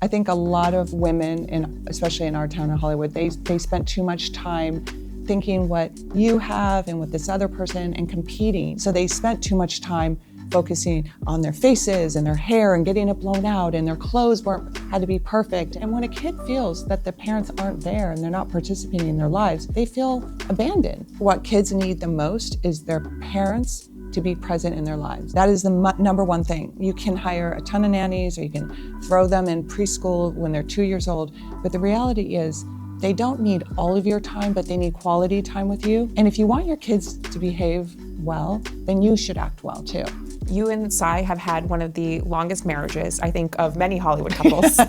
I think a lot of women, especially in our town in Hollywood, they spent too much time thinking what you have and what this other person and competing. So they spent too much time focusing on their faces and their hair and getting it blown out, and their clothes had to be perfect. And when a kid feels that the parents aren't there and they're not participating in their lives, they feel abandoned. What kids need the most is their parents to be present in their lives. That is the number one thing. You can hire a ton of nannies, or you can throw them in preschool when they're 2 years old. But the reality is, they don't need all of your time, but they need quality time with you. And if you want your kids to behave well, then you should act well too. You and Cy have had one of the longest marriages, I think, of many Hollywood couples.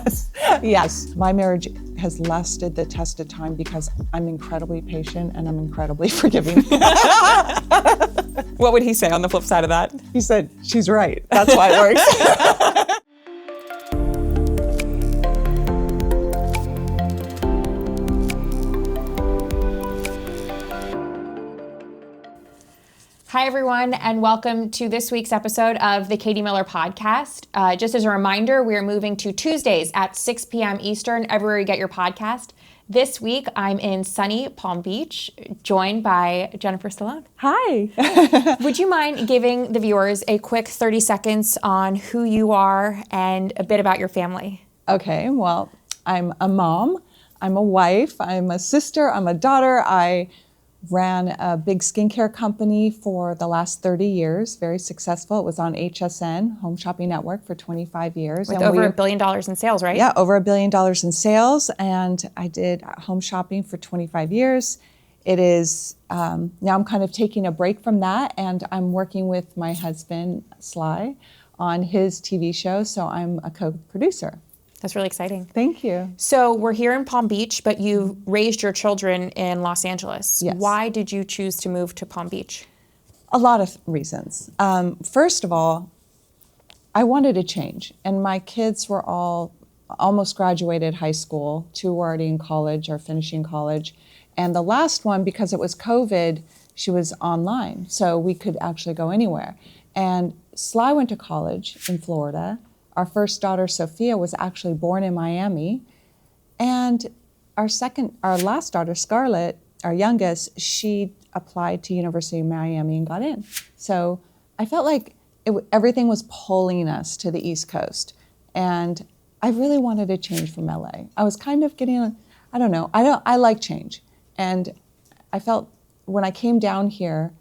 Yes. My marriage has lasted the test of time because I'm incredibly patient and I'm incredibly forgiving. What would he say on the flip side of that? He said, she's right. That's why it works. Hi, everyone, and welcome to this week's episode of the Katie Miller Podcast. Just as a reminder, we are moving to Tuesdays at 6 p.m. Eastern, everywhere you get your podcast. This week, I'm in sunny Palm Beach, joined by Jennifer Stallone. Hi. Would you mind giving the viewers a quick 30 seconds on who you are and a bit about your family? Okay, well, I'm a mom, I'm a wife, I'm a sister, I'm a daughter. I ran a big skincare company for the last 30 years, very successful. It was on HSN, Home Shopping Network, for 25 years. With over $1 billion in sales, right? Yeah, over $1 billion in sales. And I did home shopping for 25 years. It is, now I'm kind of taking a break from that, and I'm working with my husband, Sly, on his TV show. So I'm a co-producer. That's really exciting. Thank you. So we're here in Palm Beach, but you raised your children in Los Angeles. Yes. Why did you choose to move to Palm Beach? A lot of reasons. First of all, I wanted to change. And my kids were all almost graduated high school. 2 were already in college or finishing college. And the last one, because it was COVID, she was online. So we could actually go anywhere. And Sly went to college in Florida. Our first daughter, Sophia, was actually born in Miami. And our last daughter, Scarlett, our youngest, she applied to University of Miami and got in. So I felt like everything was pulling us to the East Coast. And I really wanted to change from LA. I was kind of getting, I like change. And I felt when I came down here,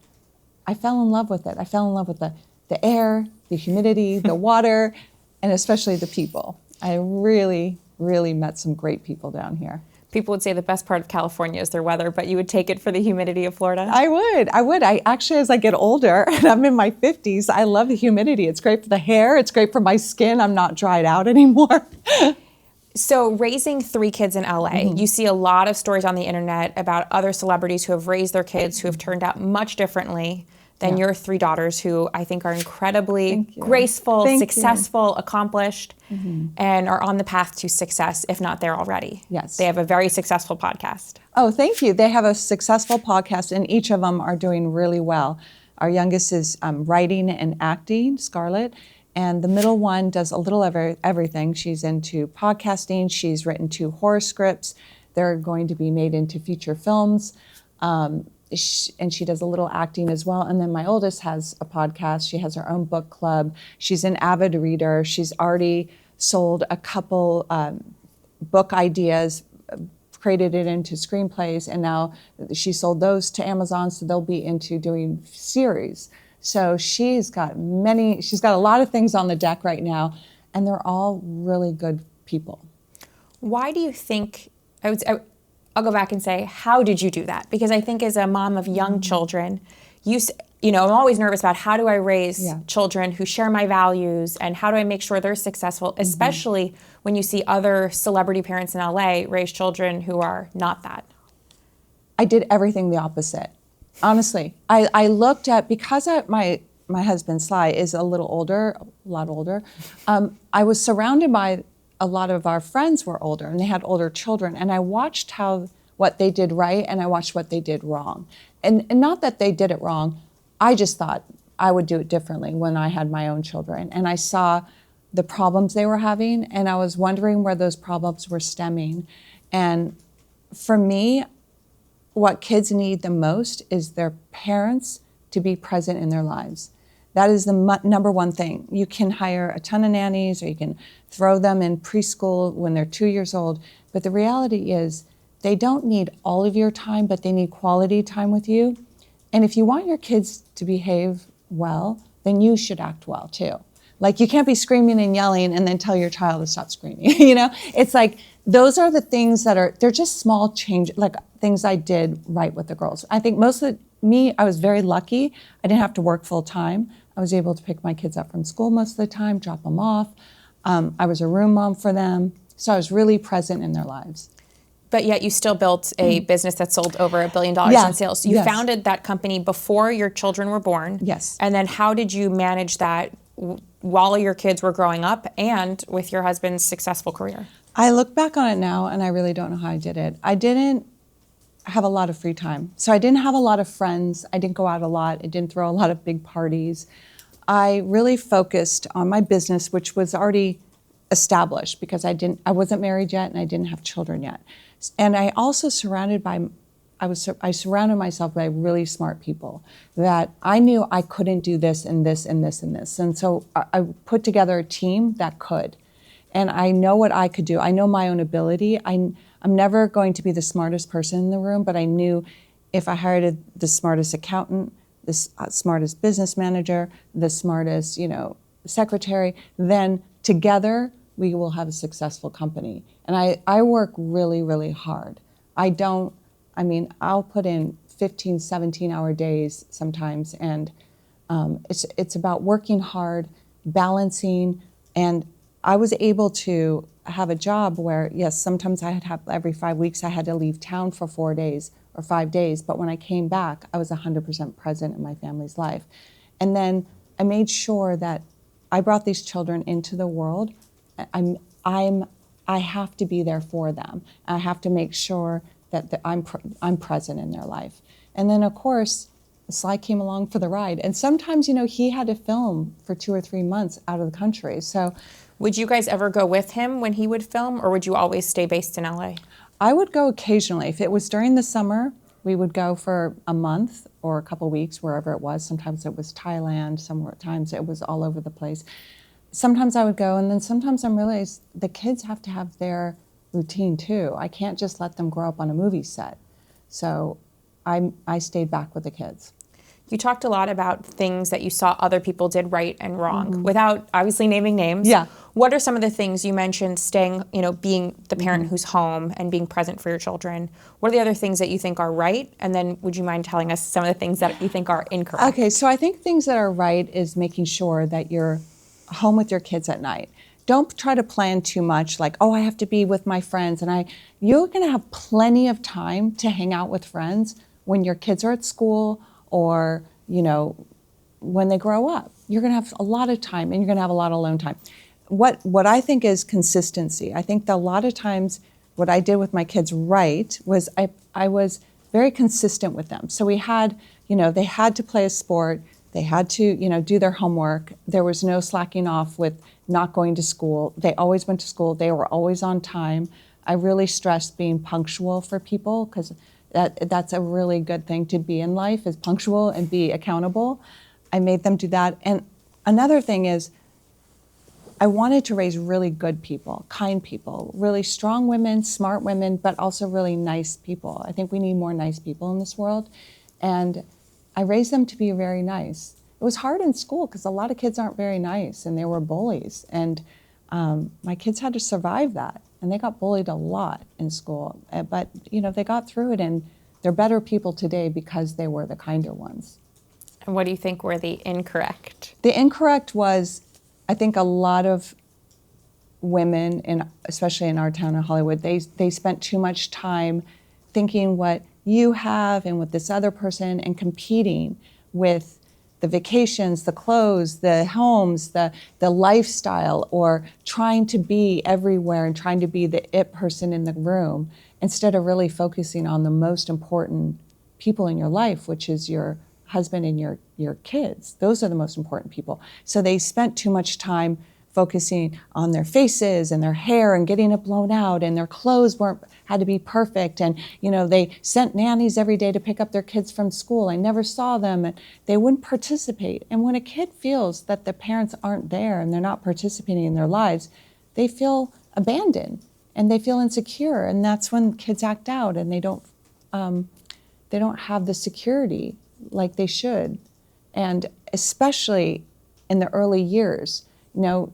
I fell in love with it. I fell in love with the air, the humidity, the water, and especially the people. I really, really met some great people down here. People would say the best part of California is their weather, but you would take it for the humidity of Florida? I would. I actually, as I get older, and I'm in my 50s, I love the humidity. It's great for the hair. It's great for my skin. I'm not dried out anymore. So raising 3 kids in LA, you see a lot of stories on the internet about other celebrities who have raised their kids who have turned out much differently than your 3 daughters, who I think are incredibly graceful, successful, accomplished, and are on the path to success, if not there already. Yes. They have a very successful podcast. Oh, thank you. They have a successful podcast, and each of them are doing really well. Our youngest is writing and acting, Scarlett, and the middle one does a little of everything. She's into podcasting. She's written 2 horror scripts. They're going to be made into feature films. And she does a little acting as well. And then my oldest has a podcast. She has her own book club. She's an avid reader. She's already sold a couple book ideas, created it into screenplays, and now she sold those to Amazon, so they'll be into doing series. So she's got a lot of things on the deck right now, and they're all really good people. Why do you think, I'll go back and say, how did you do that? Because I think as a mom of young children, I'm always nervous about how do I raise children who share my values, and how do I make sure they're successful, especially when you see other celebrity parents in LA raise children who are not that. I did everything the opposite. Honestly, I looked at, because my husband Sly is a lot older, I was surrounded by a lot of our friends were older, and they had older children, and I watched what they did right, and I watched what they did wrong. And not that they did it wrong, I just thought I would do it differently when I had my own children. And I saw the problems they were having, and I was wondering where those problems were stemming. And for me, what kids need the most is their parents to be present in their lives. That is the number one thing. You can hire a ton of nannies, or you can throw them in preschool when they're 2 years old, but the reality is they don't need all of your time, but they need quality time with you. And if you want your kids to behave well, then you should act well too. Like, you can't be screaming and yelling and then tell your child to stop screaming, you know? It's like, those are the things they're just small change, like things I did right with the girls. I think I was very lucky. I didn't have to work full time. I was able to pick my kids up from school most of the time, drop them off. I was a room mom for them. So I was really present in their lives. But yet you still built a business that sold over $1 billion in sales. So you founded that company before your children were born. Yes. And then how did you manage that while your kids were growing up and with your husband's successful career? I look back on it now and I really don't know how I did it. I didn't have a lot of free time. So I didn't have a lot of friends. I didn't go out a lot. I didn't throw a lot of big parties. I really focused on my business, which was already established because I wasn't married yet and I didn't have children yet. And I also I surrounded myself by really smart people that I knew I couldn't do this and this and this and this. And so I put together a team that could. And I know what I could do. I know my own ability. I'm never going to be the smartest person in the room, but I knew if I hired the smartest accountant, the smartest business manager, the smartest, secretary, then together we will have a successful company. And I work really, really hard. I'll put in 15, 17-hour days sometimes, and it's about working hard, balancing, and I was able to have a job where, yes, sometimes every 5 weeks I had to leave town for 4 days or 5 days, but when I came back, I was 100% present in my family's life. And then I made sure that I brought these children into the world. I have to be there for them. I have to make sure that I'm present in their life. And then, of course, Sly came along for the ride. And sometimes, he had to film for 2 or 3 months out of the country. So, would you guys ever go with him when he would film, or would you always stay based in LA? I would go occasionally. If it was during the summer, we would go for a month or a couple weeks, wherever it was. Sometimes it was Thailand, sometimes it was all over the place. Sometimes I would go, and then sometimes I realized the kids have to have their routine too. I can't just let them grow up on a movie set. So I stayed back with the kids. You talked a lot about things that you saw other people did right and wrong, without obviously naming names. Yeah. What are some of the things you mentioned, staying, being the parent who's home and being present for your children? What are the other things that you think are right? And then would you mind telling us some of the things that you think are incorrect? Okay, so I think things that are right is making sure that you're home with your kids at night. Don't try to plan too much, like, oh, I have to be with my friends. And you're gonna have plenty of time to hang out with friends when your kids are at school or, when they grow up. You're gonna have a lot of time and you're gonna have a lot of alone time. What I think is consistency. I think that a lot of times what I did with my kids right was I was very consistent with them. So we had, they had to play a sport, they had to, do their homework. There was no slacking off with not going to school. They always went to school, they were always on time. I really stressed being punctual for people because that's a really good thing to be in life, is punctual and be accountable. I made them do that. And another thing is, I wanted to raise really good people, kind people, really strong women, smart women, but also really nice people. I think we need more nice people in this world. And I raised them to be very nice. It was hard in school because a lot of kids aren't very nice and they were bullies. And my kids had to survive that. And they got bullied a lot in school. But, they got through it, and they're better people today because they were the kinder ones. And what do you think were the incorrect? The incorrect was, I think a lot of women, especially in our town in Hollywood, they spent too much time thinking what you have and with this other person and competing with the vacations, the clothes, the homes, the lifestyle, or trying to be everywhere and trying to be the it person in the room, instead of really focusing on the most important people in your life, which is your husband and your kids. Those are the most important people. So they spent too much time focusing on their faces and their hair and getting it blown out, and their clothes had to be perfect, and they sent nannies every day to pick up their kids from school. I never saw them, and they wouldn't participate. And when a kid feels that the parents aren't there and they're not participating in their lives, they feel abandoned and they feel insecure, and that's when kids act out and they don't have the security like they should. And especially in the early years,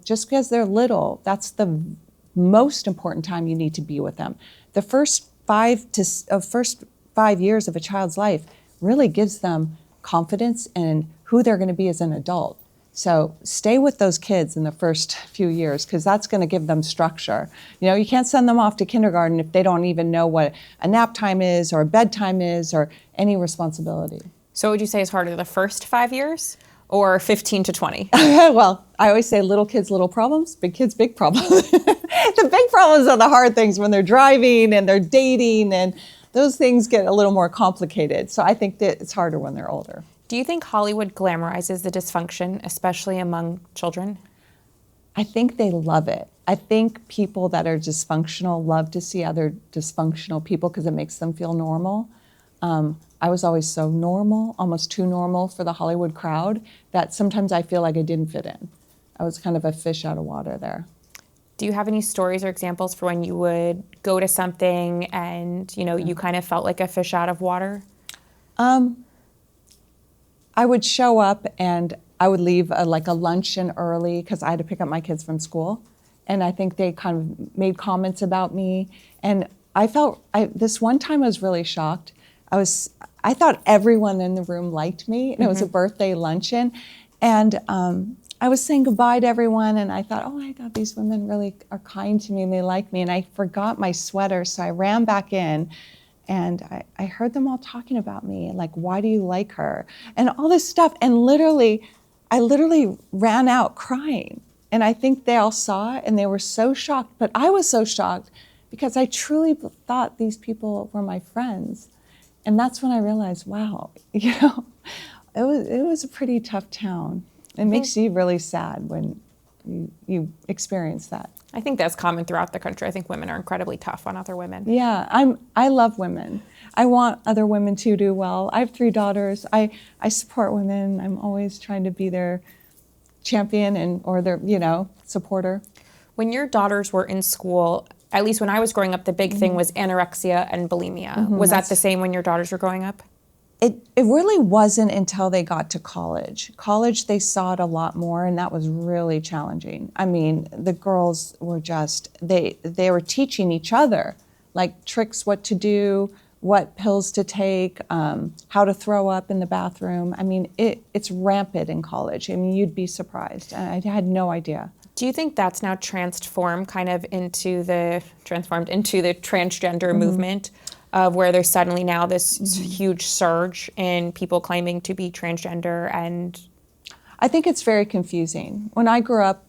just because they're little, that's the most important time you need to be with them. The first 5 years of a child's life really gives them confidence in who they're going to be as an adult. So stay with those kids in the first few years, because that's going to give them structure. You can't send them off to kindergarten if they don't even know what a nap time is or a bedtime is or any responsibility. So would you say it's harder the first 5 years or 15 to 20? Well, I always say little kids, little problems, big kids, big problems. The big problems are the hard things when they're driving and they're dating, and those things get a little more complicated. So I think that it's harder when they're older. Do you think Hollywood glamorizes the dysfunction, especially among children? I think they love it. I think people that are dysfunctional love to see other dysfunctional people because it makes them feel normal. I was always so normal, almost too normal for the Hollywood crowd, that sometimes I feel like I didn't fit in. I was kind of a fish out of water there. Do you have any stories or examples for when you would go to something and, you kind of felt like a fish out of water? I would show up and I would leave a luncheon early because I had to pick up my kids from school. And I think they kind of made comments about me. And this one time I was really shocked. I thought everyone in the room liked me, and it was a birthday luncheon. And I was saying goodbye to everyone, and I thought, oh my God, these women really are kind to me and they like me. And I forgot my sweater, so I ran back in. And I heard them all talking about me, like, why do you like her? And all this stuff. And I literally ran out crying. And I think they all saw it and they were so shocked. But I was so shocked because I truly thought these people were my friends. And that's when I realized, wow, it was a pretty tough town. It makes you really sad when you experience that. I think that's common throughout the country. I think women are incredibly tough on other women. Yeah, I love women. I want other women to do well. I have 3 daughters. I support women. I'm always trying to be their champion or their, supporter. When your daughters were in school, at least when I was growing up, the big thing was anorexia and bulimia. Was that the same when your daughters were growing up? It really wasn't until they got to college. College, they saw it a lot more, and that was really challenging. I mean, the girls were they were teaching each other, like tricks, what to do, what pills to take, how to throw up in the bathroom. I mean, it's rampant in college. I mean, you'd be surprised. I had no idea. Do you think that's now transformed into the transgender movement, of where there's suddenly now this huge surge in people claiming to be transgender? And I think it's very confusing. When I grew up,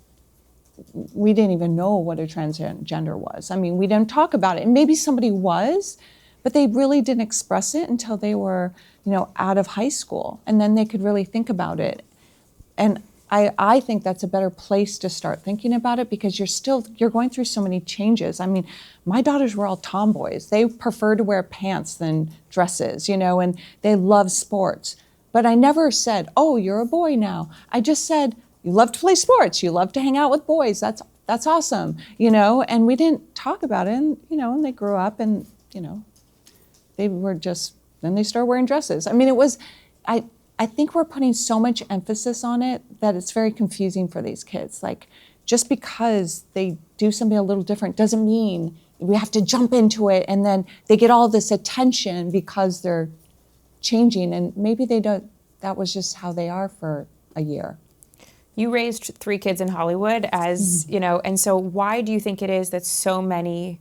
we didn't even know what a transgender was. I mean, we didn't talk about it. And maybe somebody was, but they really didn't express it until they were, out of high school. And then they could really think about it. And I think that's a better place to start thinking about it, because you're going through so many changes. I mean, my daughters were all tomboys. They prefer to wear pants than dresses, and they love sports. But I never said, oh, you're a boy now. I just said, you love to play sports. You love to hang out with boys. That's awesome, and we didn't talk about it. And they grew up and, they were then they started wearing dresses. I mean, I think we're putting so much emphasis on it that it's very confusing for these kids. Like, just because they do something a little different doesn't mean we have to jump into it, and then they get all this attention because they're changing, and maybe they don't. That was just how they are for a year. You raised 3 kids in Hollywood, as and so why do you think it is that so many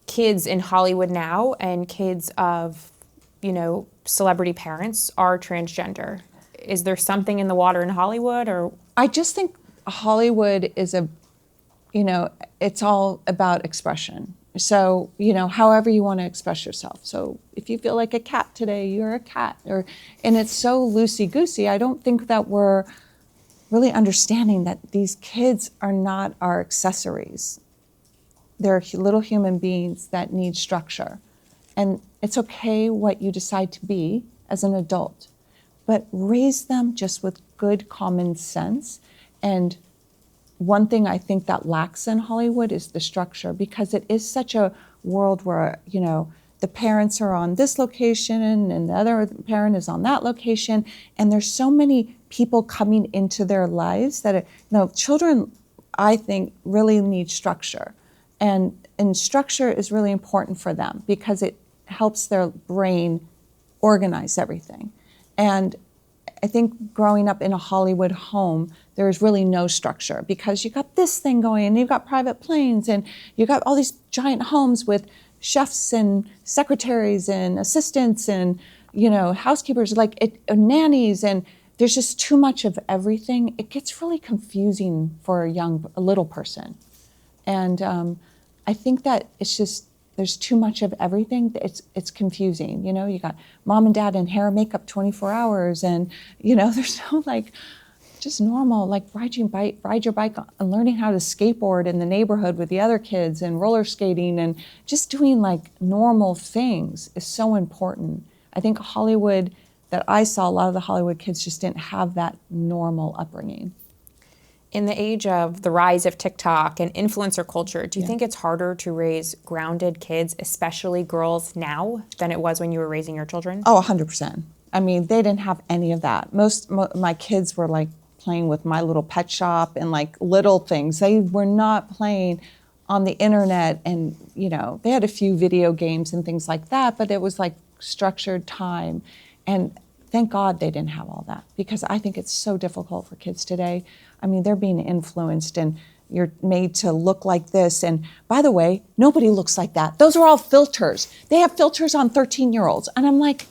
kids in Hollywood now and kids of celebrity parents are transgender? Is there something in the water in Hollywood, or? I just think Hollywood is it's all about expression. So, however you want to express yourself. So if you feel like a cat today, you're a cat. And it's so loosey-goosey. I don't think that we're really understanding that these kids are not our accessories. They're little human beings that need structure. And it's okay what you decide to be as an adult, but raise them just with good common sense. And one thing I think that lacks in Hollywood is the structure, because it is such a world where, you know, the parents are on this location and the other parent is on that location. And there's so many people coming into their lives that, children, I think, really need structure. And structure is really important for them because it helps their brain organize everything. And I think growing up in a Hollywood home, there's really no structure because you got this thing going and you've got private planes and you got all these giant homes with chefs and secretaries and assistants and, housekeepers, nannies, and there's just too much of everything. It gets really confusing for a little person. And I think that it's just, there's too much of everything. It's confusing. You got mom and dad in hair and makeup 24 hours and, there's no just normal, ride your bike and learning how to skateboard in the neighborhood with the other kids and roller skating and just doing normal things is so important. I think Hollywood, that I saw, a lot of the Hollywood kids just didn't have that normal upbringing. In the age of the rise of TikTok and influencer culture, do you think it's harder to raise grounded kids, especially girls now, than it was when you were raising your children? Oh, 100%. I mean, they didn't have any of that. My kids were playing with My Little Pet Shop and little things. They were not playing on the internet and, they had a few video games and things like that, but it was structured time. And thank God they didn't have all that, because I think it's so difficult for kids today. I mean, they're being influenced and you're made to look like this. And by the way, nobody looks like that. Those are all filters. They have filters on 13-year-olds. And I'm like,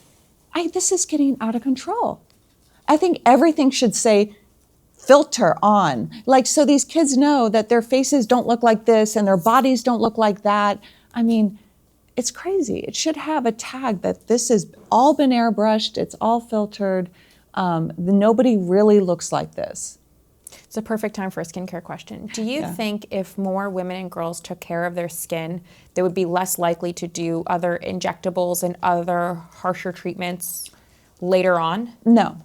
this is getting out of control. I think everything should say filter on. So these kids know that their faces don't look like this and their bodies don't look like that. I mean, it's crazy. It should have a tag that this has all been airbrushed, it's all filtered. Nobody really looks like this. It's a perfect time for a skincare question. Do you think if more women and girls took care of their skin, they would be less likely to do other injectables and other harsher treatments later on? No.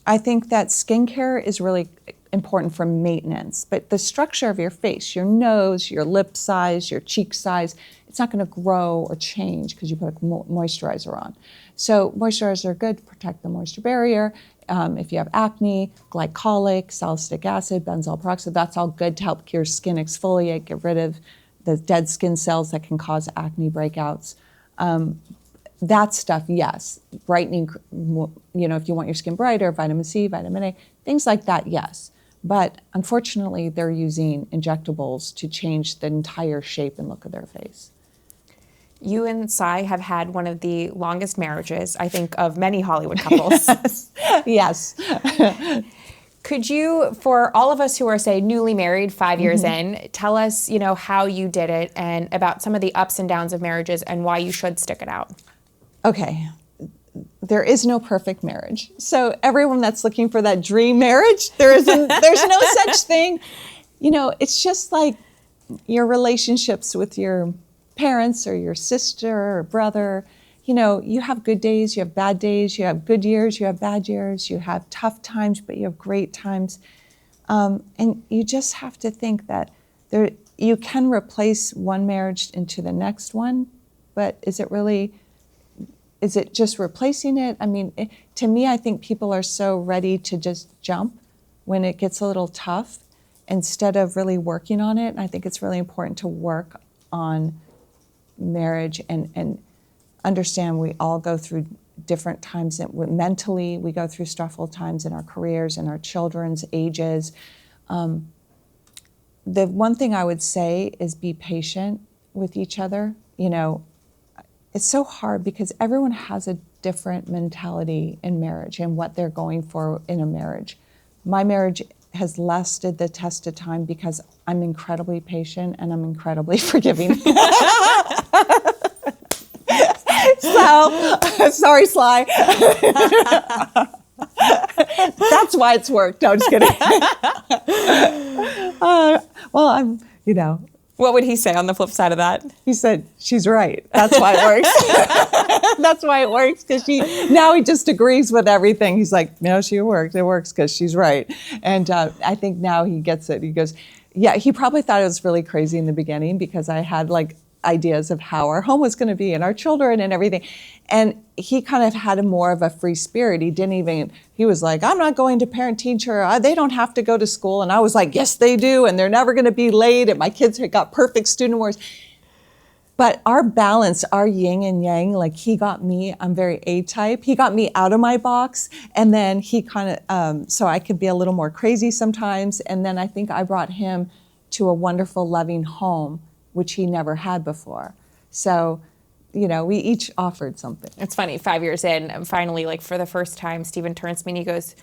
I think that skincare is really important for maintenance, but the structure of your face, your nose, your lip size, your cheek size, it's not going to grow or change because you put a moisturizer on. So moisturizers are good to protect the moisture barrier. If you have acne, glycolic, salicylic acid, benzoyl peroxide, that's all good to help your skin exfoliate, get rid of the dead skin cells that can cause acne breakouts. That stuff, yes. Brightening, if you want your skin brighter, vitamin C, vitamin A, things like that, yes. But unfortunately, they're using injectables to change the entire shape and look of their face. You and Sai have had one of the longest marriages, I think, of many Hollywood couples. Yes. Could you, for all of us who are, say, newly married 5 years in, tell us, how you did it and about some of the ups and downs of marriages and why you should stick it out? Okay. There is no perfect marriage. So everyone that's looking for that dream marriage, there's no such thing. It's just like your relationships with your parents or your sister or brother. You have good days, you have bad days, you have good years, you have bad years, you have tough times, but you have great times. And you just have to think that you can replace one marriage into the next one, but is it just replacing it? I mean, to me, I think people are so ready to just jump when it gets a little tough instead of really working on it. And I think it's really important to work on marriage and understand we all go through different times. Mentally, we go through stressful times in our careers and our children's ages. The one thing I would say is be patient with each other. It's so hard because everyone has a different mentality in marriage and what they're going for in a marriage. My marriage has lasted the test of time because I'm incredibly patient and I'm incredibly forgiving. So, sorry, Sly. That's why it's worked. No, I'm just kidding. Well, I'm, What would he say on the flip side of that? he said, she's right. That's why it works. That's why it works, because now he just agrees with everything. He's like, no, she works. It works because she's right. And I think now he gets it. He goes, yeah, he probably thought it was really crazy in the beginning because I had like ideas of how our home was going to be and our children and everything. And he kind of had more of a free spirit. He was like, I'm not going to parent teacher. They don't have to go to school. And I was like, yes, they do. And they're never going to be late. And my kids had got perfect student awards. But our balance, our yin and yang, like he got me, I'm very A-type. He got me out of my box. And then he kind of, so I could be a little more crazy sometimes. And then I think I brought him to a wonderful, loving home, which he never had before. So, we each offered something. It's funny, 5 years in, finally, like for the first time, Stephen turns to me and he goes,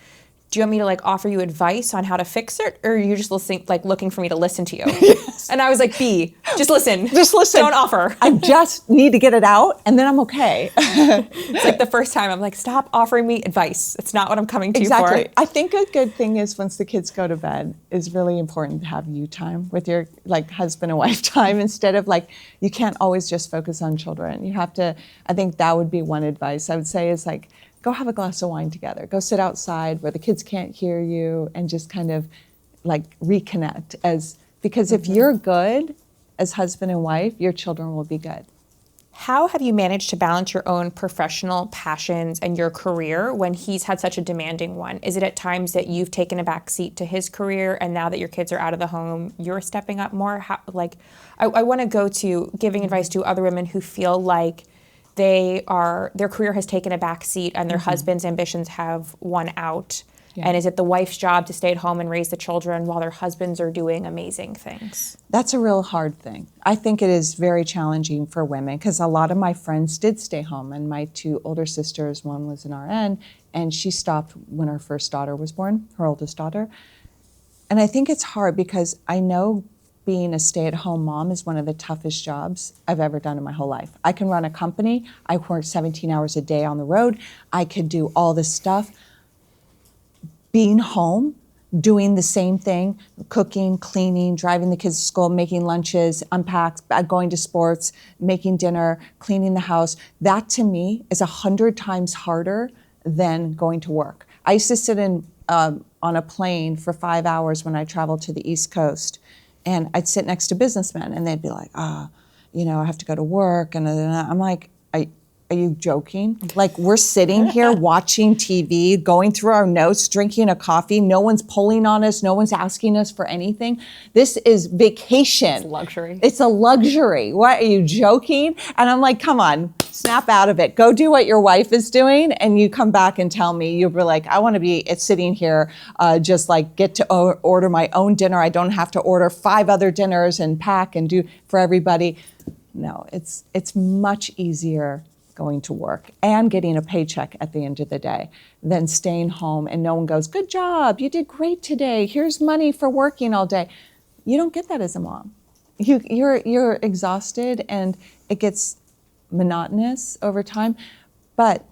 do you want me to like offer you advice on how to fix it? Or are you just looking for me to listen to you? Yes. And I was like, B, just listen. Just listen. Don't offer. I just need to get it out and then I'm okay. It's like the first time I'm like, stop offering me advice. It's not what I'm coming to you for. Exactly. I think a good thing is once the kids go to bed is really important to have you time with your like husband and wife time instead of like, you can't always just focus on children. You have to, I think that would be one advice I would say is like, go have a glass of wine together. Go sit outside where the kids can't hear you and just kind of like reconnect because if you're good as husband and wife, your children will be good. How have you managed to balance your own professional passions and your career when he's had such a demanding one? Is it at times that you've taken a back seat to his career and now that your kids are out of the home, you're stepping up more? I want to go to giving advice to other women who feel like their career has taken a back seat and their husband's ambitions have won out. Yeah. And is it the wife's job to stay at home and raise the children while their husbands are doing amazing things? That's a real hard thing. I think it is very challenging for women because a lot of my friends did stay home and my two older sisters, one was an RN and she stopped when her first daughter was born, her oldest daughter. And I think it's hard because I know being a stay-at-home mom is one of the toughest jobs I've ever done in my whole life. I can run a company. I work 17 hours a day on the road. I could do all this stuff. Being home, doing the same thing, cooking, cleaning, driving the kids to school, making lunches, going to sports, making dinner, cleaning the house, that to me is 100 times harder than going to work. I used to sit on a plane for 5 hours when I traveled to the East Coast. And I'd sit next to businessmen and they'd be like, I have to go to work. And I'm like, are you joking? Like we're sitting here watching TV, going through our notes, drinking a coffee. No one's pulling on us. No one's asking us for anything. This is vacation. It's luxury. It's a luxury. What, are you joking? And I'm like, come on, snap out of it. Go do what your wife is doing. And you come back and tell me, you'll be like, I want to be sitting here, just like get to order my own dinner. I don't have to order 5 other dinners and pack and do for everybody. No, it's much easier going to work and getting a paycheck at the end of the day than staying home and no one goes, good job, you did great today, here's money for working all day. You don't get that as a mom. You're exhausted and it gets monotonous over time. But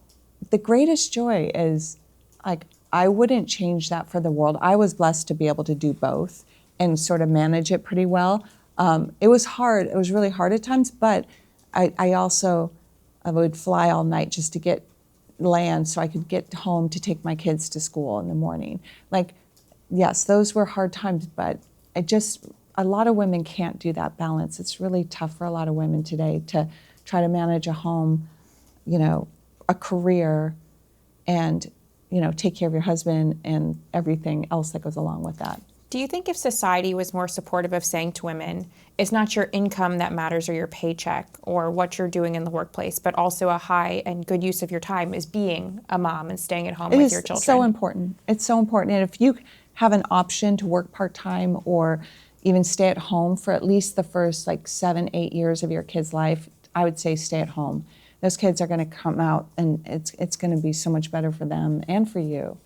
the greatest joy is, like, I wouldn't change that for the world. I was blessed to be able to do both and sort of manage it pretty well. It was hard, it was really hard at times, but I would fly all night just to land so I could get home to take my kids to school in the morning. Like, yes, those were hard times, but a lot of women can't do that balance. It's really tough for a lot of women today to try to manage a home, a career, and, take care of your husband and everything else that goes along with that. Do you think if society was more supportive of saying to women, it's not your income that matters or your paycheck or what you're doing in the workplace, but also a high and good use of your time is being a mom and staying at home with your children? It's so important. It's so important. And if you have an option to work part-time or even stay at home for at least the first 7, 8 years of your kid's life, I would say stay at home. Those kids are going to come out and it's going to be so much better for them and for you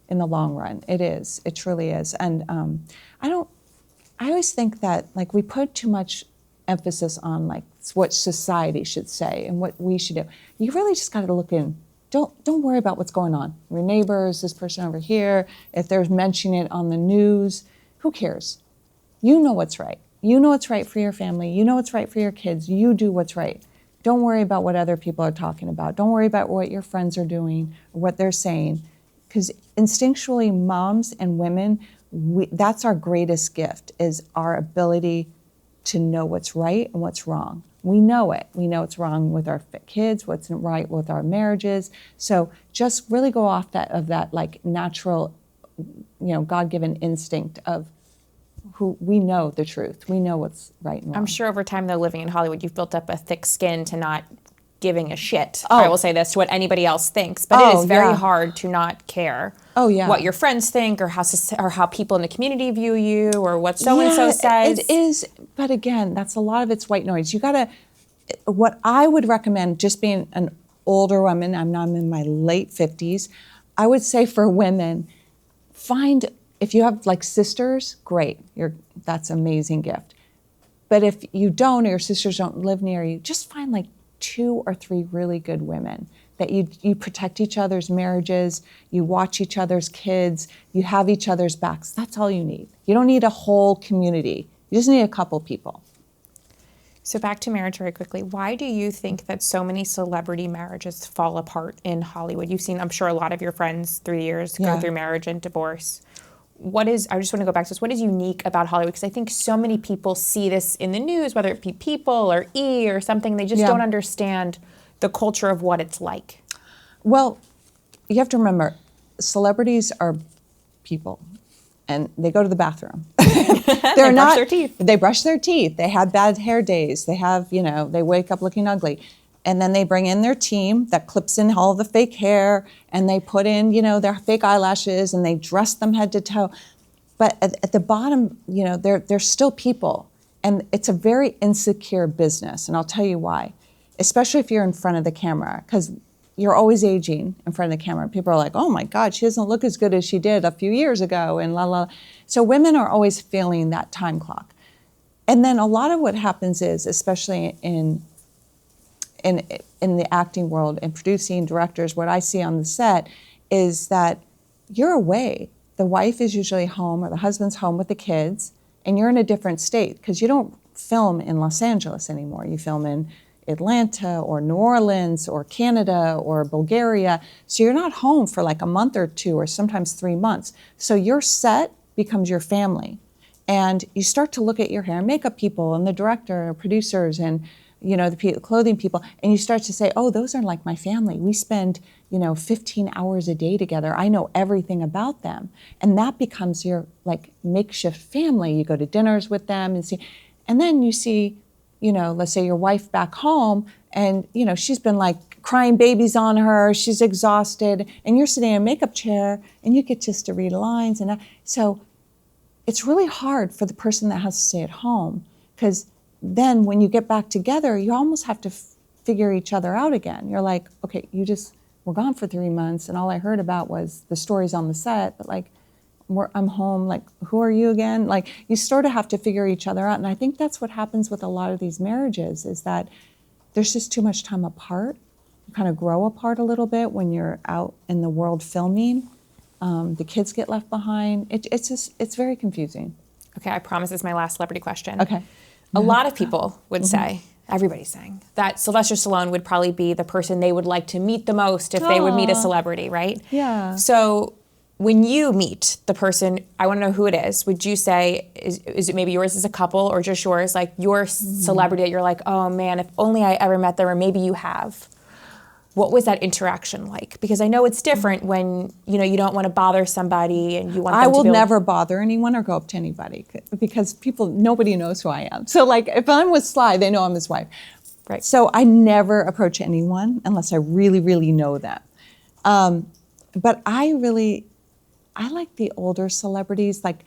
in the long run. It is. It truly is. And I always think that we put too much emphasis on what society should say and what we should do. You really just got to look in don't worry about what's going on. Your neighbors, this person over here, if they're mentioning it on the news, who cares? You know what's right. You know what's right for your family. You know what's right for your kids. You do what's right. Don't worry about what other people are talking about. Don't worry about what your friends are doing or what they're saying. Because instinctually, moms and women, that's our greatest gift, is our ability to know what's right and what's wrong. We know it. We know what's wrong with our kids, what's right with our marriages. So just really go off that like natural, God-given instinct of who we know the truth. We know what's right and wrong. I'm sure over time, though, living in Hollywood, you've built up a thick skin to not giving a shit. I will say this, to what anybody else thinks, but it is very hard to not care what your friends think or how people in the community view you or what so-and-so says. It is, but again, that's a lot of it's white noise. What I would recommend, just being an older woman, I'm in my late 50s, I would say for women, if you have like sisters, great, that's an amazing gift. But if you don't, or your sisters don't live near you, just find like 2 or 3 really good women that you protect each other's marriages, you watch each other's kids, you have each other's backs. That's all you need. You don't need a whole community. You just need a couple people. So back to marriage very quickly. Why do you think that so many celebrity marriages fall apart in Hollywood? You've seen, I'm sure, a lot of your friends through the years go through marriage and divorce. I just want to go back to this. What is unique about Hollywood? Because I think so many people see this in the news, whether it be People or E or something, they just don't understand the culture of what it's like. Well, you have to remember, celebrities are people, and they go to the bathroom. They brush their teeth. They brush their teeth. They have bad hair days. They have, they wake up looking ugly. And then they bring in their team that clips in all the fake hair, and they put in, their fake eyelashes, and they dress them head to toe. But at the bottom, they're still people. And it's a very insecure business, and I'll tell you why. Especially if you're in front of the camera, because you're always aging in front of the camera. People are like, oh my God, she doesn't look as good as she did a few years ago, and la la. So women are always feeling that time clock. And then a lot of what happens is, especially in the acting world and producing directors, what I see on the set is that you're away. The wife is usually home or the husband's home with the kids, and you're in a different state because you don't film in Los Angeles anymore. You film in Atlanta or New Orleans or Canada or Bulgaria. So you're not home for like a month or 2 or sometimes 3 months. So your set becomes your family. And you start to look at your hair and makeup people and the director and producers and the clothing people, and you start to say, oh, those are like my family. We spend, 15 hours a day together. I know everything about them. And that becomes your like makeshift family. You go to dinners with them and then you see, let's say your wife back home and, she's been like crying babies on her, she's exhausted, and you're sitting in a makeup chair and you get just to read lines. So it's really hard for the person that has to stay at home, because then when you get back together, you almost have to figure each other out again. You're like, okay, you just were gone for 3 months and all I heard about was the stories on the set, but like, I'm home, like, who are you again? Like, you sort of have to figure each other out. And I think that's what happens with a lot of these marriages, is that there's just too much time apart. You kind of grow apart a little bit when you're out in the world filming. The kids get left behind. It's very confusing. Okay, I promise this is my last celebrity question. Okay. A lot of people would say, everybody's saying, that Sylvester Stallone would probably be the person they would like to meet the most if they would meet a celebrity, right? Yeah. So when you meet the person, I want to know who it is. Would you say, is it maybe yours as a couple or just yours, like your celebrity that you're like, oh man, if only I ever met them, or maybe you have. What was that interaction like? Because I know it's different when, you don't want to bother somebody and you want them to I will never bother anyone or go up to anybody because nobody knows who I am. So like if I'm with Sly, they know I'm his wife. Right. So I never approach anyone unless I really, really know them. But I like the older celebrities like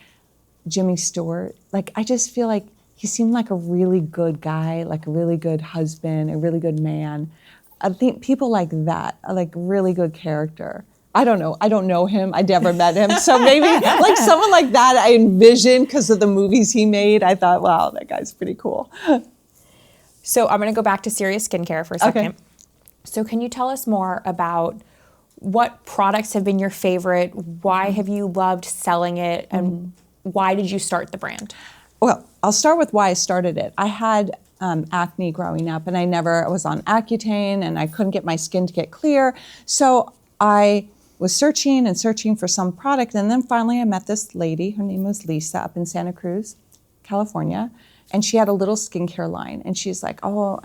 Jimmy Stewart. Like I just feel like he seemed like a really good guy, like a really good husband, a really good man. I think people like that, like really good character. I don't know. I don't know him. I never met him. So maybe like someone like that I envisioned because of the movies he made. I thought, wow, that guy's pretty cool. So I'm going to go back to serious skincare for a second. Okay. So can you tell us more about what products have been your favorite? Why have you loved selling it? And why did you start the brand? Well, I'll start with why I started it. I had acne growing up, and I was on Accutane, and I couldn't get my skin to get clear. So I was searching and searching for some product, and then finally I met this lady. Her name was Lisa, up in Santa Cruz, California, and she had a little skincare line. And she's like, oh,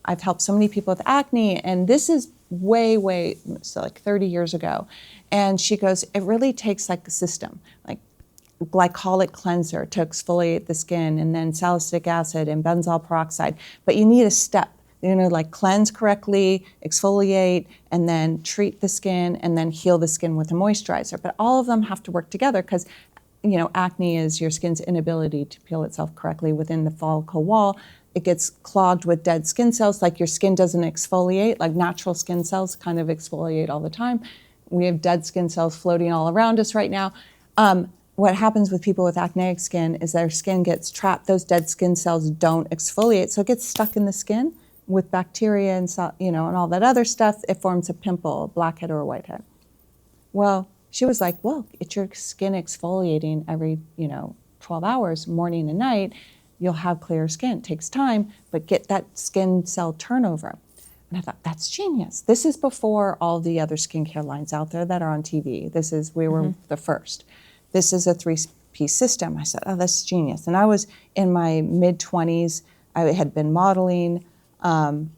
I've helped so many people with acne, and this is way, so like 30 years ago. And she goes, it really takes like a system, like glycolic cleanser to exfoliate the skin, and then salicylic acid and benzoyl peroxide. But you need a step, like cleanse correctly, exfoliate, and then treat the skin, and then heal the skin with a moisturizer. But all of them have to work together because, acne is your skin's inability to peel itself correctly within the follicle wall. It gets clogged with dead skin cells, like your skin doesn't exfoliate, like natural skin cells kind of exfoliate all the time. We have dead skin cells floating all around us right now. What happens with people with acneic skin is their skin gets trapped. Those dead skin cells don't exfoliate, so it gets stuck in the skin with bacteria and and all that other stuff. It forms a pimple, a blackhead or a whitehead. Well, she was like, well, it's your skin exfoliating every 12 hours, morning and night. You'll have clear skin. It takes time, but get that skin cell turnover. And I thought, that's genius. This is before all the other skincare lines out there that are on TV. We were the first. This is a 3-piece system. I said, oh, that's genius. And I was in my mid-20s. I had been modeling, and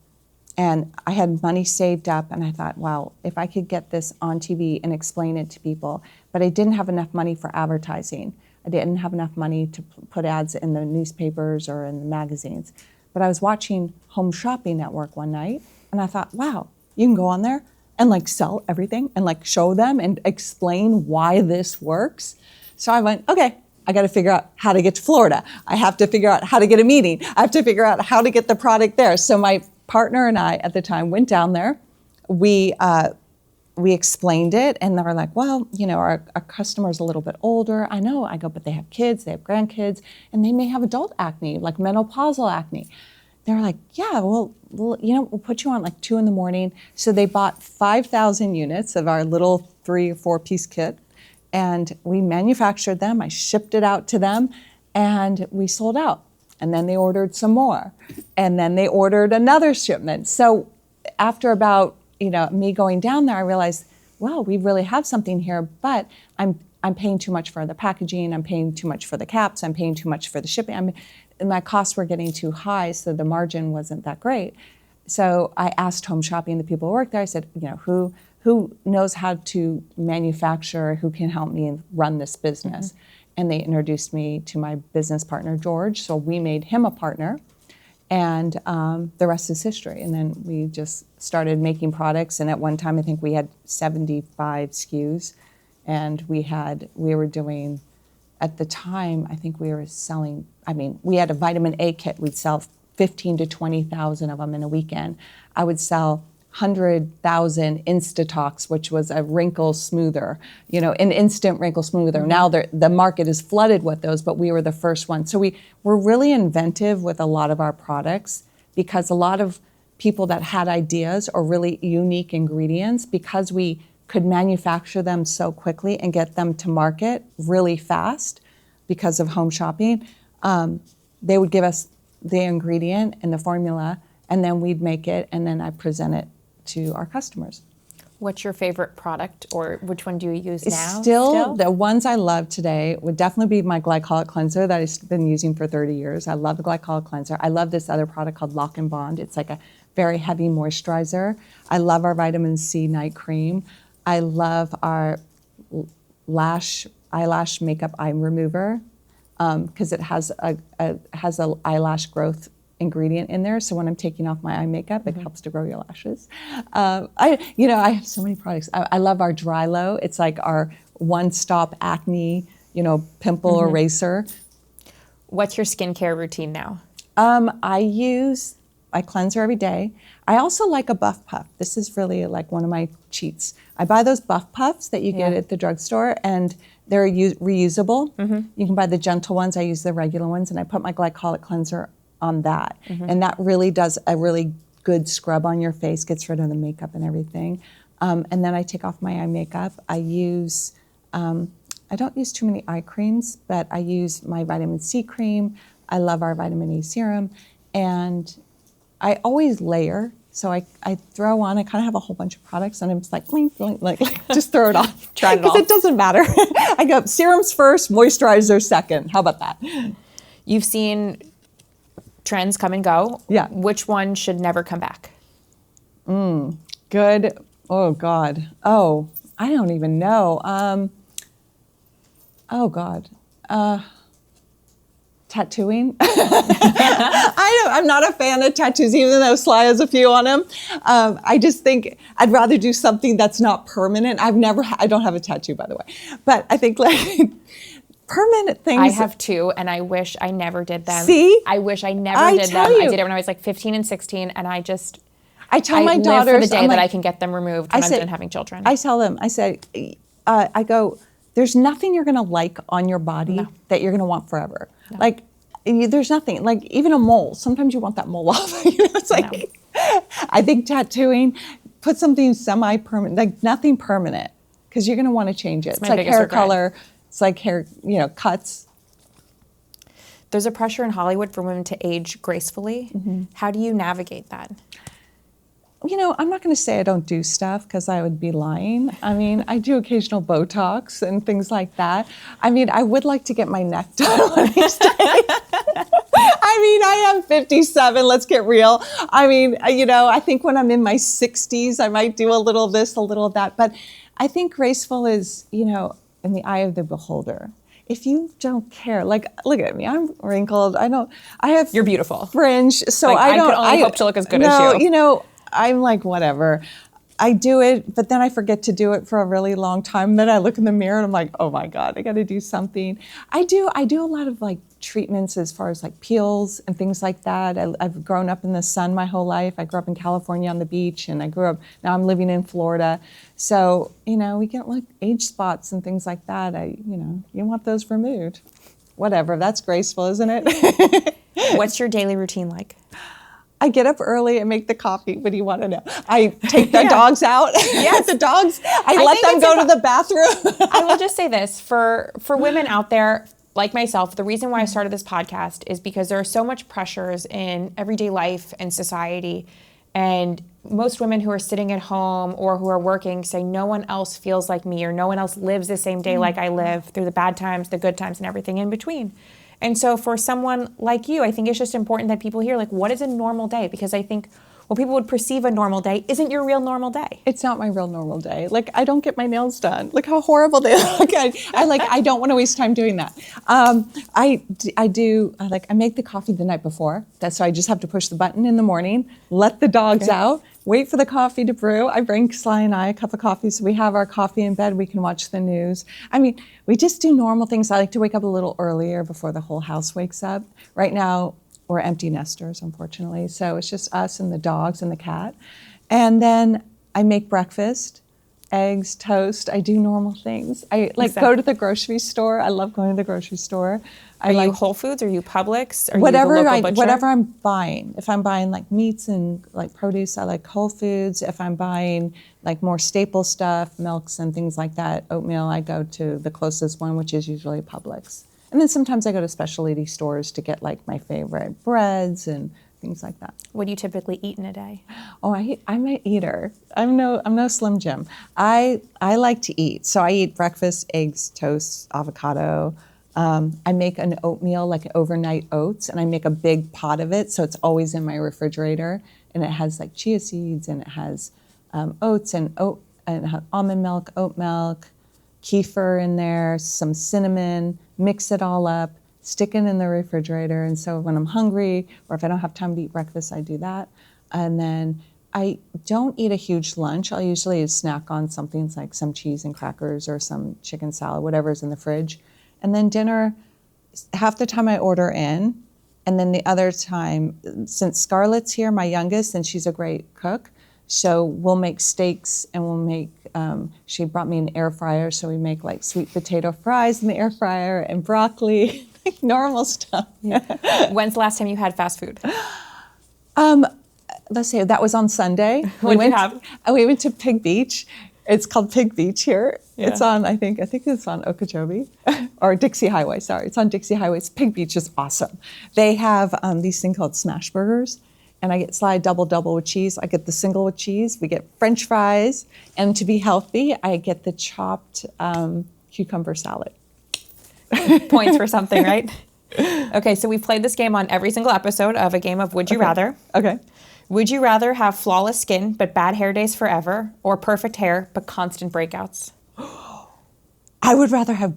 I had money saved up. And I thought, wow, if I could get this on TV and explain it to people. But I didn't have enough money for advertising. I didn't have enough money to put ads in the newspapers or in the magazines. But I was watching Home Shopping Network one night, and I thought, wow, you can go on there and like sell everything and like show them and explain why this works. So I went, okay, I got to figure out how to get to Florida. I have to figure out how to get a meeting. I have to figure out how to get the product there. So my partner and I at the time went down there. We explained it, and they were like, well, our customer's a little bit older. I know. I go, but they have kids, they have grandkids, and they may have adult acne, like menopausal acne. They were like, yeah, well, we'll put you on like 2 a.m. So they bought 5,000 units of our little 3 or 4-piece kit, and we manufactured them. I shipped it out to them, and we sold out. And then they ordered some more, and then they ordered another shipment. So after about me going down there, I realized, well, we really have something here, but I'm paying too much for the packaging, I'm paying too much for the caps, I'm paying too much for the shipping. My costs were getting too high, so the margin wasn't that great. So I asked Home Shopping, the people who work there, I said, who knows how to manufacture, who can help me run this business? And they introduced me to my business partner, George, so we made him a partner. And the rest is history. And then we just started making products. And at one time, I think we had 75 SKUs. And we were doing, at the time, I think we were selling, we had a vitamin A kit. We'd sell 15 to 20,000 of them in a weekend. I would sell 100,000 Instatox, which was a wrinkle smoother, an instant wrinkle smoother. Now the market is flooded with those, but we were the first one. So we were really inventive with a lot of our products, because a lot of people that had ideas or really unique ingredients, because we could manufacture them so quickly and get them to market really fast because of Home Shopping, they would give us the ingredient and the formula, and then we'd make it, and then I present it to our customers. What's your favorite product, or which one do you use now? Still, the ones I love today would definitely be my glycolic cleanser that I've been using for 30 years. I love the glycolic cleanser. I love this other product called Lock and Bond. It's like a very heavy moisturizer. I love our vitamin C night cream. I love our eyelash makeup eye remover, because it has a eyelash growth ingredient in there. So when I'm taking off my eye makeup, it helps to grow your lashes. I have so many products. I love our Drylo. It's like our one-stop acne, pimple eraser. What's your skincare routine now? I cleanse her every day. I also like a Buff Puff. This is really like one of my cheats. I buy those Buff Puffs that you get at the drugstore, and they're reusable. You can buy the gentle ones. I use the regular ones, and I put my glycolic cleanser on that. And that really does a really good scrub on your face, gets rid of the makeup and everything. And then I take off my eye makeup. I don't use too many eye creams, but I use my vitamin C cream. I love our vitamin A serum. And I always layer. So I throw on, I kind of have a whole bunch of products, and I'm just like just throw it on. Try it all. Because it doesn't matter. I go serums first, moisturizer second. How about that? You've seen trends come and go. Yeah. Which one should never come back? Good. Oh, God. Oh, I don't even know. Oh, God. Tattooing. I'm not a fan of tattoos, even though Sly has a few on him. I just think I'd rather do something that's not permanent. I don't have a tattoo, by the way, but I think like permanent things. I have two, and I wish I never did them. See? I wish I never did them. I did it when I was like 15 and 16, and I tell my live daughters for the day that I can get them removed when I'm done having children. I tell them, I say, I go, there's nothing you're going to like on your body that you're going to want forever. No. Like, there's nothing, like even a mole. Sometimes you want that mole off. It's like, I think tattooing, put something semi-permanent, like nothing permanent, because you're going to want to change it. It's like hair color. It's like hair, cuts. There's a pressure in Hollywood for women to age gracefully. Mm-hmm. How do you navigate that? I'm not going to say I don't do stuff because I would be lying. I mean, I do occasional Botox and things like that. I mean, I would like to get my neck done one of these days. I am 57, let's get real. I mean, I think when I'm in my 60s, I might do a little of this, a little of that. But I think graceful is, in the eye of the beholder. If you don't care, like, look at me, I'm wrinkled. You're beautiful. Fringe, so I could only hope to look as good as you. I'm like, whatever. I do it, but then I forget to do it for a really long time. Then I look in the mirror and I'm like, oh my God, I got to do something. I do a lot of like treatments as far as like peels and things like that. I've grown up in the sun my whole life. I grew up in California on the beach, and now I'm living in Florida. So, we get like age spots and things like that. You want those removed. Whatever, that's graceful, isn't it? What's your daily routine like? I get up early and make the coffee. What do you want to know? I take the dogs out. Yes. The dogs, I let them go to the bathroom. I will just say this, for women out there like myself, the reason why I started this podcast is because there are so much pressures in everyday life and society. And most women who are sitting at home or who are working say no one else feels like me, or no one else lives the same day like I live, through the bad times, the good times, and everything in between. And so for someone like you, I think it's just important that people hear, like, what is a normal day? Because I think what people would perceive a normal day isn't your real normal day. It's not my real normal day. Like, I don't get my nails done. Look how horrible they look. I don't want to waste time doing that. I make the coffee the night before. So I just have to push the button in the morning, let the dogs out, wait for the coffee to brew. I bring Sly and I a cup of coffee, so we have our coffee in bed. We can watch the news. I mean, we just do normal things. I like to wake up a little earlier before the whole house wakes up. Right now, we're empty nesters, unfortunately. So it's just us and the dogs and the cat. And then I make breakfast, eggs, toast. I do normal things. I go to the grocery store. I love going to the grocery store. Are you Whole Foods? Are you Publix? Are whatever you the local butcher? Whatever I'm buying. If I'm buying like meats and like produce, I like Whole Foods. If I'm buying like more staple stuff, milks and things like that, oatmeal, I go to the closest one, which is usually Publix. And then sometimes I go to specialty stores to get like my favorite breads and things like that. What do you typically eat in a day? Oh, I'm an eater. I'm no Slim Jim. I like to eat. So I eat breakfast, eggs, toast, avocado. I make an oatmeal, like overnight oats, and I make a big pot of it, so it's always in my refrigerator. And it has like chia seeds, and it has oats and almond milk, oat milk, kefir in there, some cinnamon. Mix it all up, stick it in the refrigerator. And so when I'm hungry, or if I don't have time to eat breakfast, I do that. And then I don't eat a huge lunch. I'll usually snack on something like some cheese and crackers or some chicken salad, whatever's in the fridge. And then dinner, half the time I order in. And then the other time, since Scarlett's here, my youngest, and she's a great cook, so we'll make steaks, and we'll make, she brought me an air fryer, so we make like sweet potato fries in the air fryer and broccoli, like normal stuff. When's the last time you had fast food? let's say that was on Sunday. What did you have? We went to Pig Beach. It's called Pig Beach here. Yeah. It's on, I think it's on Okeechobee or Dixie Highway. Sorry, it's on Dixie Highway. Pig Beach is awesome. They have these things called smash burgers, and I get slide double with cheese. I get the single with cheese. We get French fries, and to be healthy, I get the chopped cucumber salad. Points for something, right? Okay, so we've played this game on every single episode of a game of Would You Rather. Okay. Would you rather have flawless skin but bad hair days forever, or perfect hair but constant breakouts? I would rather have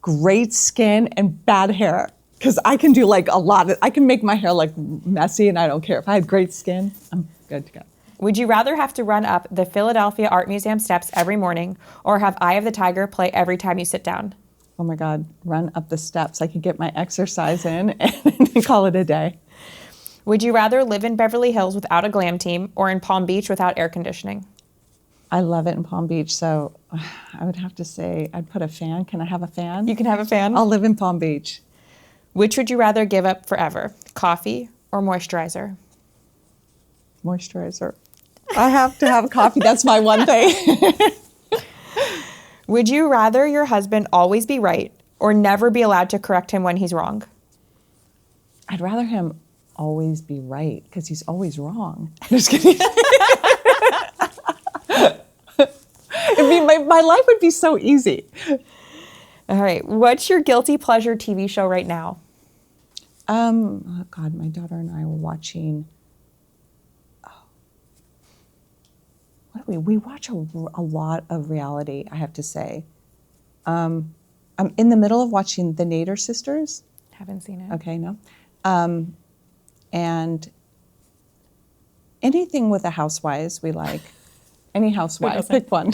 great skin and bad hair because I can do like a lot of, I can make my hair like messy and I don't care. If I had great skin, I'm good to go. Would you rather have to run up the Philadelphia Art Museum steps every morning, or have Eye of the Tiger play every time you sit down? Oh my God, run up the steps. I could get my exercise in and call it a day. Would you rather live in Beverly Hills without a glam team, or in Palm Beach without air conditioning? I love it in Palm Beach, so I would have to say I'd put a fan. Can I have a fan? You can have a fan. I'll live in Palm Beach. Which would you rather give up forever, coffee or moisturizer? Moisturizer. I have to have coffee. That's my one thing. Would you rather your husband always be right, or never be allowed to correct him when he's wrong? I'd rather him always be right because he's always wrong. Just kidding. My life would be so easy. All right. What's your guilty pleasure TV show right now? Oh God, my daughter and I were watching. What do we watch a lot of reality, I have to say. I'm in the middle of watching The Nader Sisters. Haven't seen it. Okay, no. And anything with the housewives we like. Any housewife, pick one.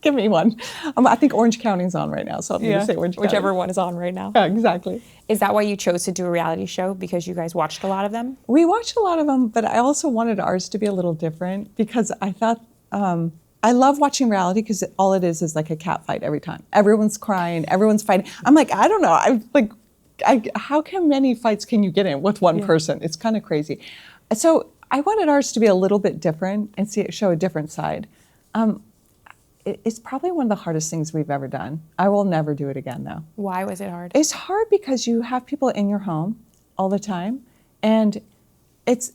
Give me one. I think Orange County's on right now, so I'm going to say Orange County. Whichever one is on right now. Yeah, exactly. Is that why you chose to do a reality show? Because you guys watched a lot of them? We watched a lot of them, but I also wanted ours to be a little different because I thought, I love watching reality because all it is like a cat fight every time. Everyone's crying, everyone's fighting. I'm like, I don't know. How many fights can you get in with one person? It's kind of crazy. So I wanted ours to be a little bit different and show a different side. It's probably one of the hardest things we've ever done. I will never do it again, though. Why was it hard? It's hard because you have people in your home all the time, and it's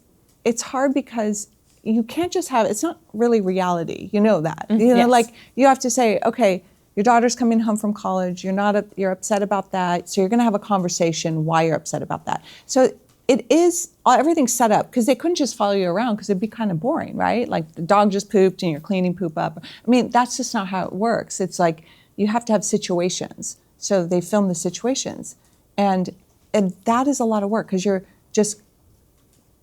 hard because you can't just have, it's not really reality. You know that. You know, yes. Like you have to say, okay, your daughter's coming home from college. You're upset about that. So you're going to have a conversation why you're upset about that. So it is, everything's set up because they couldn't just follow you around because it'd be kind of boring, right? Like the dog just pooped and you're cleaning poop up. I mean, that's just not how it works. It's like you have to have situations. So they film the situations. And that is a lot of work because you're just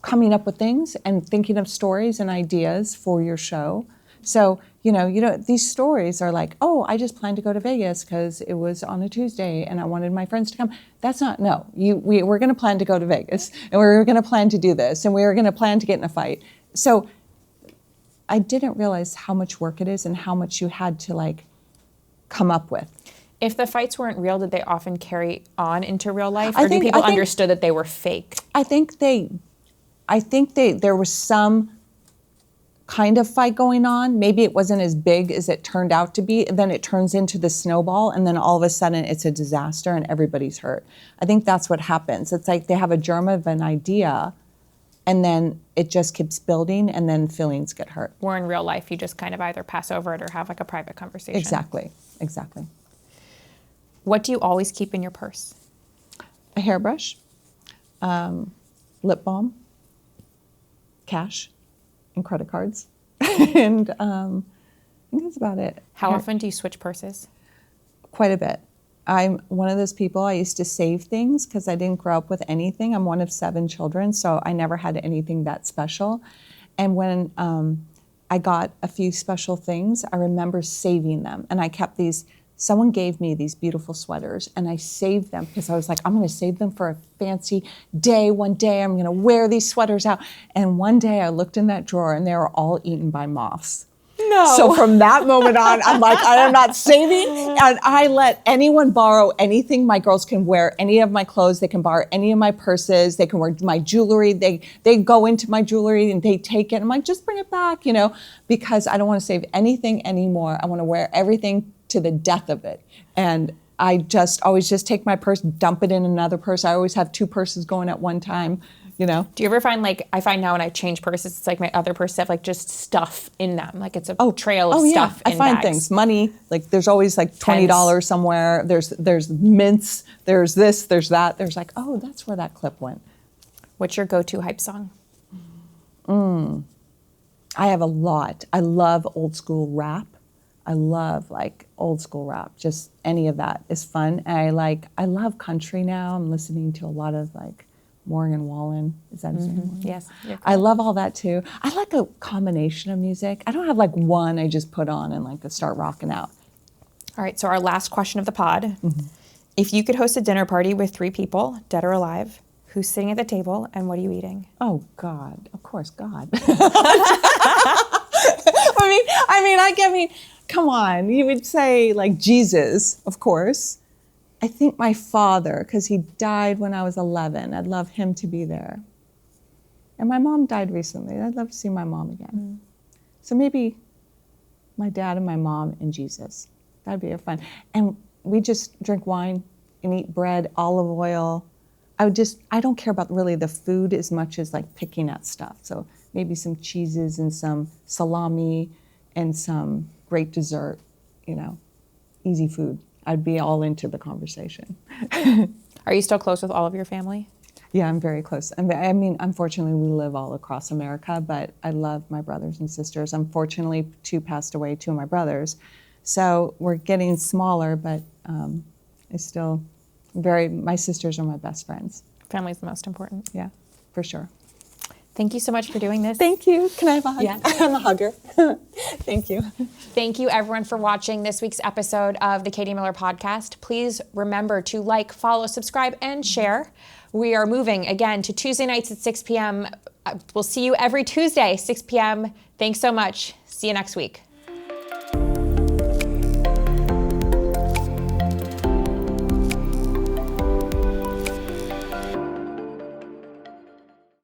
coming up with things and thinking of stories and ideas for your show. So, these stories are like, oh, I just planned to go to Vegas because it was on a Tuesday and I wanted my friends to come. That's not, no. We're going to plan to go to Vegas and we're going to plan to do this and we're going to plan to get in a fight. So I didn't realize how much work it is and how much you had to come up with. If the fights weren't real, did they often carry on into real life? Or do people understood that they were fake? I think there was some kind of fight going on. Maybe it wasn't as big as it turned out to be. And then it turns into the snowball. And then all of a sudden it's a disaster and everybody's hurt. I think that's what happens. It's like they have a germ of an idea and then it just keeps building and then feelings get hurt. Where in real life, you just kind of either pass over it or have a private conversation. Exactly. What do you always keep in your purse? A hairbrush, lip balm, cash, and credit cards. And I think that's about it. How often do you switch purses? Quite a bit. I'm one of those people, I used to save things because I didn't grow up with anything. I'm one of 7 children, so I never had anything that special. And when I got a few special things, I remember saving them. And I kept these. Someone gave me these beautiful sweaters and I saved them because I was like, I'm going to save them for a fancy day. One day I'm going to wear these sweaters out. And one day I looked in that drawer and they were all eaten by moths. No. So from that moment on, I'm like, I am not saving. And I let anyone borrow anything. My girls can wear any of my clothes. They can borrow any of my purses. They can wear my jewelry. They go into my jewelry and they take it. I'm like, just bring it back, because I don't want to save anything anymore. I want to wear everything to the death of it. And I always just take my purse, dump it in another purse. I always have 2 purses going at one time. Do you ever find I find now when I change purses, it's like my other purses have just stuff in them. Like it's a trail of stuff in I find bags. things. Money, there's always $20 somewhere. There's mints, there's this, there's that. There's that's where that clip went. What's your go-to hype song? I have a lot. I love old school rap. I love old school rap. Just any of that is fun. And I love country now. I'm listening to a lot of Morgan Wallen, is that his name? Yes. I love all that too. I like a combination of music. I don't have one I just put on and start rocking out. All right, so our last question of the pod. If you could host a dinner party with 3 people, dead or alive, who's sitting at the table and what are you eating? Oh, God. Of course, God. Come on. You would say Jesus, of course. I think my father, because he died when I was 11. I'd love him to be there. And my mom died recently. I'd love to see my mom again. So maybe my dad and my mom and Jesus. That'd be fun. And we just drink wine and eat bread, olive oil. I don't care about really the food as much as picking at stuff. So maybe some cheeses and some salami and some great dessert, easy food. I'd be all into the conversation. Are you still close with all of your family? Yeah, I'm very close. Unfortunately, we live all across America, but I love my brothers and sisters. Unfortunately, 2 passed away, 2 of my brothers. So we're getting smaller, but my sisters are my best friends. Family's the most important. Yeah, for sure. Thank you so much for doing this. Thank you. Can I have a hug? Yeah. I'm a hugger. Thank you. Thank you, everyone, for watching this week's episode of the Katie Miller Podcast. Please remember to follow, subscribe, and share. We are moving, again, to Tuesday nights at 6 p.m. We'll see you every Tuesday, 6 p.m. Thanks so much. See you next week.